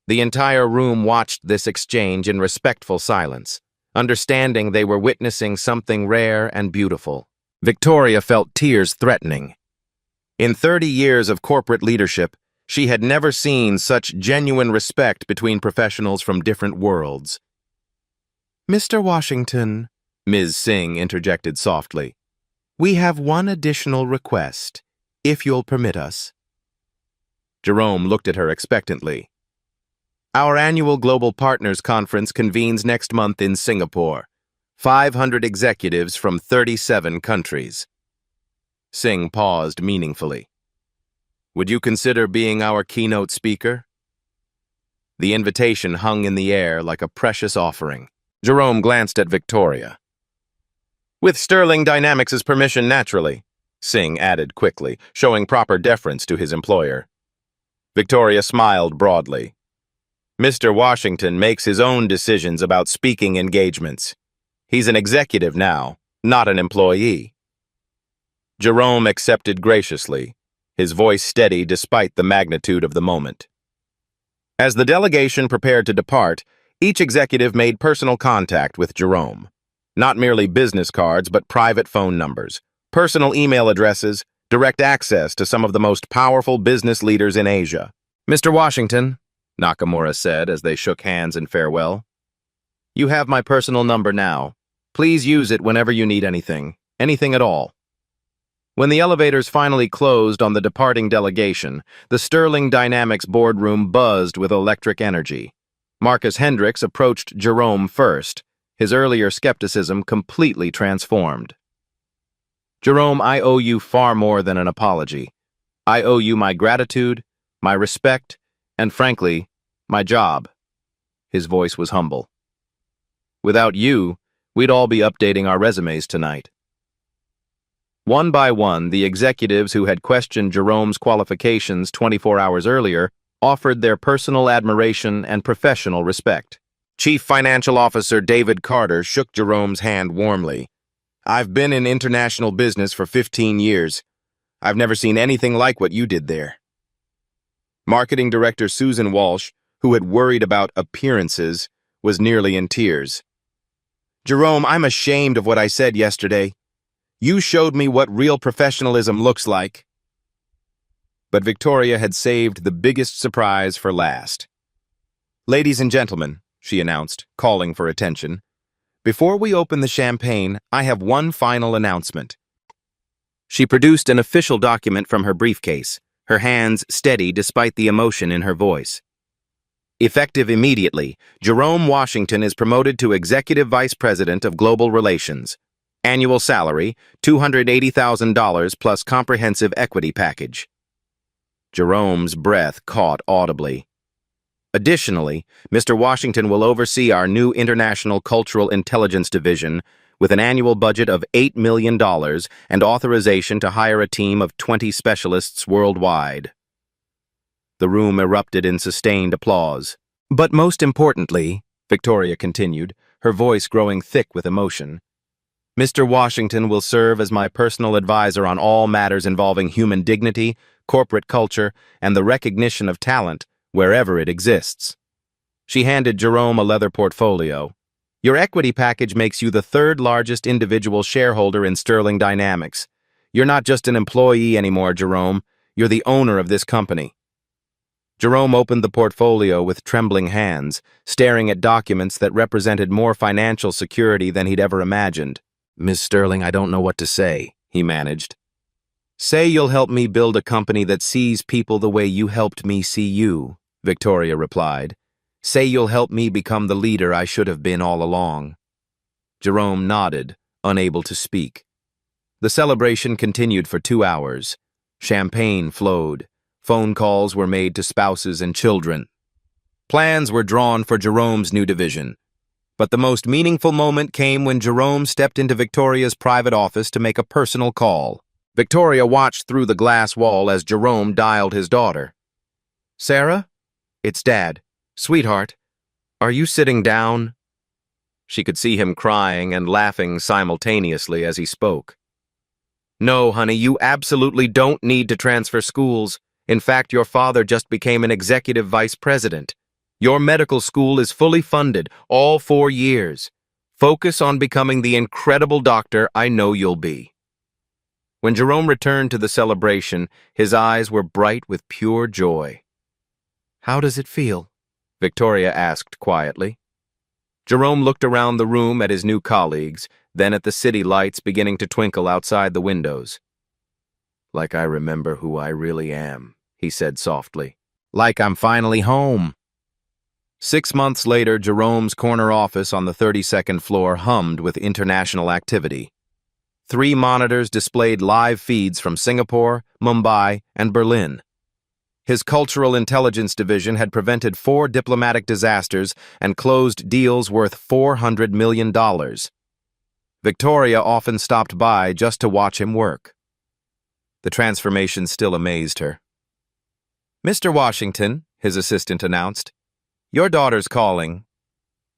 The entire room watched this exchange in respectful silence, understanding they were witnessing something rare and beautiful. Victoria felt tears threatening. In 30 years of corporate leadership, she had never seen such genuine respect between professionals from different worlds. Mr. Washington, Ms. Singh interjected softly, we have one additional request, if you'll permit us. Jerome looked at her expectantly. Our annual Global Partners Conference convenes next month in Singapore. 500 executives from 37 countries. Singh paused meaningfully. Would you consider being our keynote speaker? The invitation hung in the air like a precious offering. Jerome glanced at Victoria. With Sterling Dynamics' permission, naturally, Singh added quickly, showing proper deference to his employer. Victoria smiled broadly. Mr. Washington makes his own decisions about speaking engagements. He's an executive now, not an employee. Jerome accepted graciously, his voice steady despite the magnitude of the moment. As the delegation prepared to depart, each executive made personal contact with Jerome. Not merely business cards, but private phone numbers, personal email addresses, direct access to some of the most powerful business leaders in Asia. Mr. Washington, Nakamura said as they shook hands in farewell, you have my personal number now. Please use it whenever you need anything at all. When the elevators finally closed on the departing delegation, the Sterling Dynamics boardroom buzzed with electric energy. Marcus Hendricks approached Jerome first, his earlier skepticism completely transformed. Jerome, I owe you far more than an apology. I owe you my gratitude, my respect, and frankly, my job. His voice was humble. Without you, we'd all be updating our resumes tonight. One by one, the executives who had questioned Jerome's qualifications 24 hours earlier offered their personal admiration and professional respect. Chief Financial Officer David Carter shook Jerome's hand warmly. "I've been in international business for 15 years. I've never seen anything like what you did there." Marketing Director Susan Walsh, who had worried about appearances, was nearly in tears. "Jerome, I'm ashamed of what I said yesterday. You showed me what real professionalism looks like." But Victoria had saved the biggest surprise for last. "Ladies and gentlemen," she announced, calling for attention, "before we open the champagne, I have one final announcement." She produced an official document from her briefcase, her hands steady despite the emotion in her voice. Effective immediately, Jerome Washington is promoted to Executive Vice President of Global Relations. Annual salary, $280,000 plus comprehensive equity package. Jerome's breath caught audibly. Additionally, Mr. Washington will oversee our new International Cultural Intelligence Division with an annual budget of $8 million and authorization to hire a team of 20 specialists worldwide. The room erupted in sustained applause. "But most importantly," Victoria continued, her voice growing thick with emotion, "Mr. Washington will serve as my personal advisor on all matters involving human dignity, corporate culture, and the recognition of talent wherever it exists." She handed Jerome a leather portfolio. "Your equity package makes you the third largest individual shareholder in Sterling Dynamics. You're not just an employee anymore, Jerome. You're the owner of this company." Jerome opened the portfolio with trembling hands, staring at documents that represented more financial security than he'd ever imagined. "Miss Sterling, I don't know what to say," he managed. "Say you'll help me build a company that sees people the way you helped me see you," Victoria replied. "Say you'll help me become the leader I should have been all along." Jerome nodded, unable to speak. The celebration continued for 2 hours. Champagne flowed. Phone calls were made to spouses and children. Plans were drawn for Jerome's new division. But the most meaningful moment came when Jerome stepped into Victoria's private office to make a personal call. Victoria watched through the glass wall as Jerome dialed his daughter. "Sarah? It's Dad. Sweetheart, are you sitting down?" She could see him crying and laughing simultaneously as he spoke. "No, honey, you absolutely don't need to transfer schools. In fact, your father just became an executive vice president. Your medical school is fully funded, all 4 years. Focus on becoming the incredible doctor I know you'll be." When Jerome returned to the celebration, his eyes were bright with pure joy. "How does it feel?" Victoria asked quietly. Jerome looked around the room at his new colleagues, then at the city lights beginning to twinkle outside the windows. "Like I remember who I really am," he said softly. "Like I'm finally home." 6 months later, Jerome's corner office on the 32nd floor hummed with international activity. 3 monitors displayed live feeds from Singapore, Mumbai, and Berlin. His Cultural Intelligence Division had prevented 4 diplomatic disasters and closed deals worth $400 million. Victoria often stopped by just to watch him work. The transformation still amazed her. "Mr. Washington," his assistant announced, "your daughter's calling."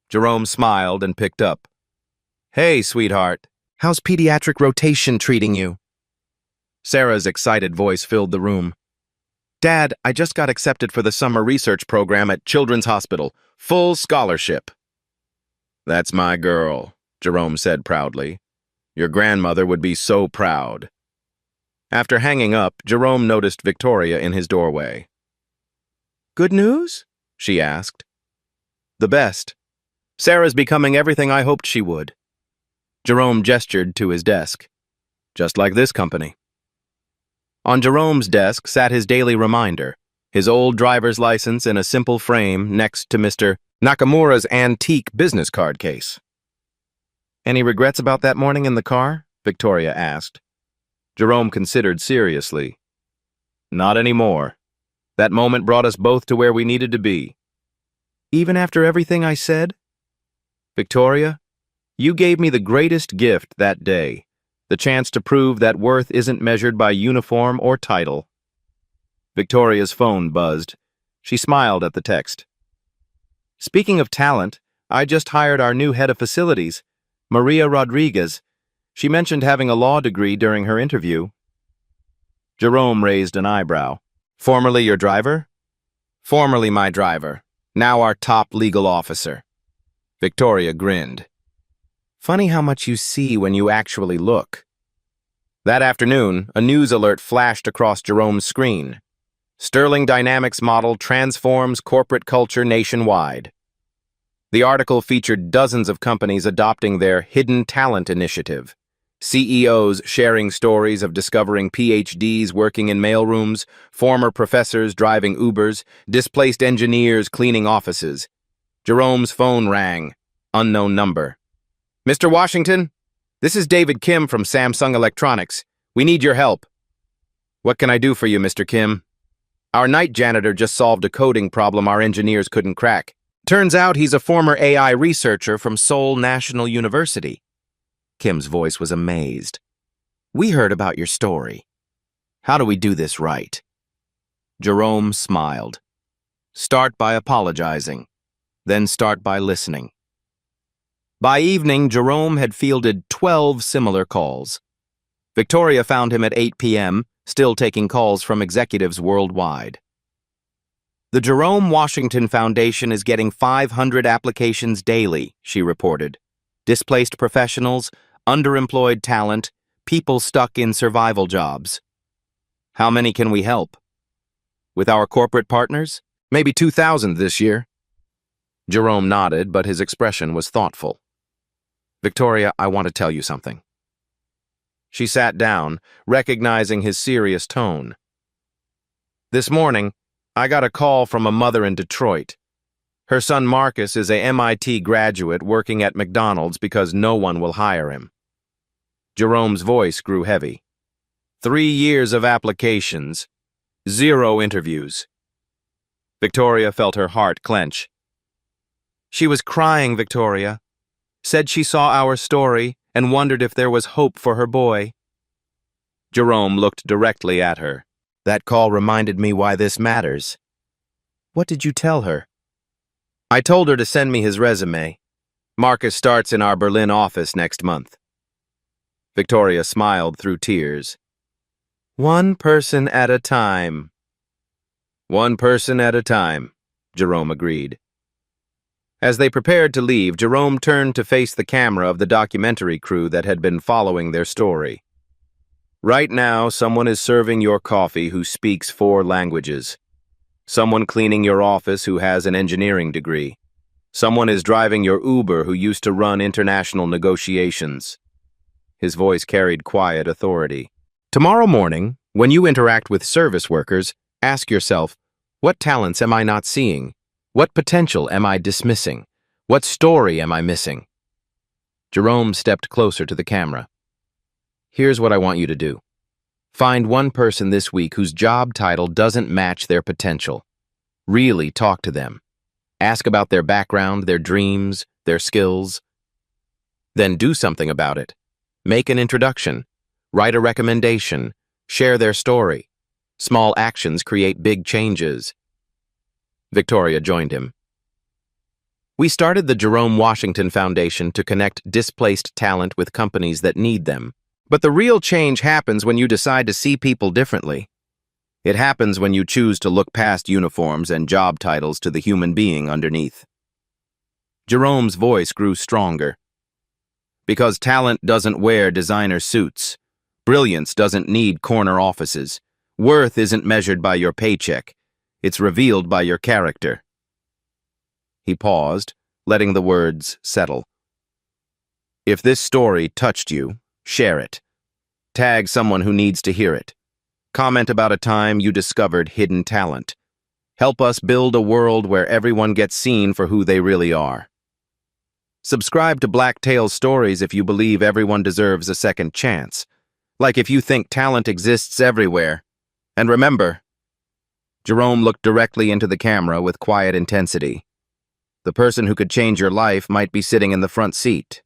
Jerome smiled and picked up. "Hey, sweetheart, how's pediatric rotation treating you?" Sarah's excited voice filled the room. "Dad, I just got accepted for the summer research program at Children's Hospital. Full scholarship." "That's my girl," Jerome said proudly. "Your grandmother would be so proud." After hanging up, Jerome noticed Victoria in his doorway. "Good news?" she asked. "The best. Sarah's becoming everything I hoped she would." Jerome gestured to his desk. "Just like this company." On Jerome's desk sat his daily reminder, his old driver's license in a simple frame next to Mr. Nakamura's antique business card case. "Any regrets about that morning in the car?" Victoria asked. Jerome considered seriously. "Not anymore. That moment brought us both to where we needed to be." "Even after everything I said?" "Victoria, you gave me the greatest gift that day, the chance to prove that worth isn't measured by uniform or title." Victoria's phone buzzed. She smiled at the text. Speaking of talent, I just hired our new head of facilities, Maria Rodriguez. She mentioned having a law degree during her interview. Jerome raised an eyebrow. Formerly your driver? Formerly my driver, now our top legal officer. Victoria grinned. Funny how much you see when you actually look. That afternoon, a news alert flashed across Jerome's screen. Sterling Dynamics model transforms corporate culture nationwide. The article featured dozens of companies adopting their Hidden Talent Initiative. CEOs sharing stories of discovering PhDs working in mailrooms, former professors driving Ubers, displaced engineers cleaning offices. Jerome's phone rang. Unknown number. Mr. Washington, this is David Kim from Samsung Electronics. We need your help. What can I do for you, Mr. Kim? Our night janitor just solved a coding problem our engineers couldn't crack. Turns out he's a former AI researcher from Seoul National University. Kim's voice was amazed. We heard about your story. How do we do this right? Jerome smiled. Start by apologizing, then start by listening. By evening, Jerome had fielded 12 similar calls. Victoria found him at 8 p.m., still taking calls from executives worldwide. The Jerome Washington Foundation is getting 500 applications daily, she reported. Displaced professionals, underemployed talent, people stuck in survival jobs. How many can we help? With our corporate partners? Maybe 2,000 this year. Jerome nodded, but his expression was thoughtful. Victoria, I want to tell you something. She sat down, recognizing his serious tone. This morning, I got a call from a mother in Detroit. Her son Marcus is a MIT graduate working at McDonald's because no one will hire him. Jerome's voice grew heavy. 3 years of applications, 0 interviews. Victoria felt her heart clench. She was crying, Victoria. Said she saw our story and wondered if there was hope for her boy. Jerome looked directly at her. That call reminded me why this matters. What did you tell her? I told her to send me his resume. Marcus starts in our Berlin office next month. Victoria smiled through tears. One person at a time. One person at a time, Jerome agreed. As they prepared to leave, Jerome turned to face the camera of the documentary crew that had been following their story. Right now, someone is serving your coffee who speaks 4 languages. Someone cleaning your office who has an engineering degree. Someone is driving your Uber who used to run international negotiations. His voice carried quiet authority. Tomorrow morning, when you interact with service workers, ask yourself, what talents am I not seeing? What potential am I dismissing? What story am I missing? Jerome stepped closer to the camera. Here's what I want you to do. Find one person this week whose job title doesn't match their potential. Really talk to them. Ask about their background, their dreams, their skills. Then do something about it. Make an introduction. Write a recommendation. Share their story. Small actions create big changes. Victoria joined him. We started the Jerome Washington Foundation to connect displaced talent with companies that need them. But the real change happens when you decide to see people differently. It happens when you choose to look past uniforms and job titles to the human being underneath. Jerome's voice grew stronger. Because talent doesn't wear designer suits. Brilliance doesn't need corner offices. Worth isn't measured by your paycheck. It's revealed by your character. He paused, letting the words settle. If this story touched you, share it. Tag someone who needs to hear it. Comment about a time you discovered hidden talent. Help us build a world where everyone gets seen for who they really are. Subscribe to Black Tales Stories if you believe everyone deserves a second chance. Like if you think talent exists everywhere. And remember, Jerome looked directly into the camera with quiet intensity. The person who could change your life might be sitting in the front seat.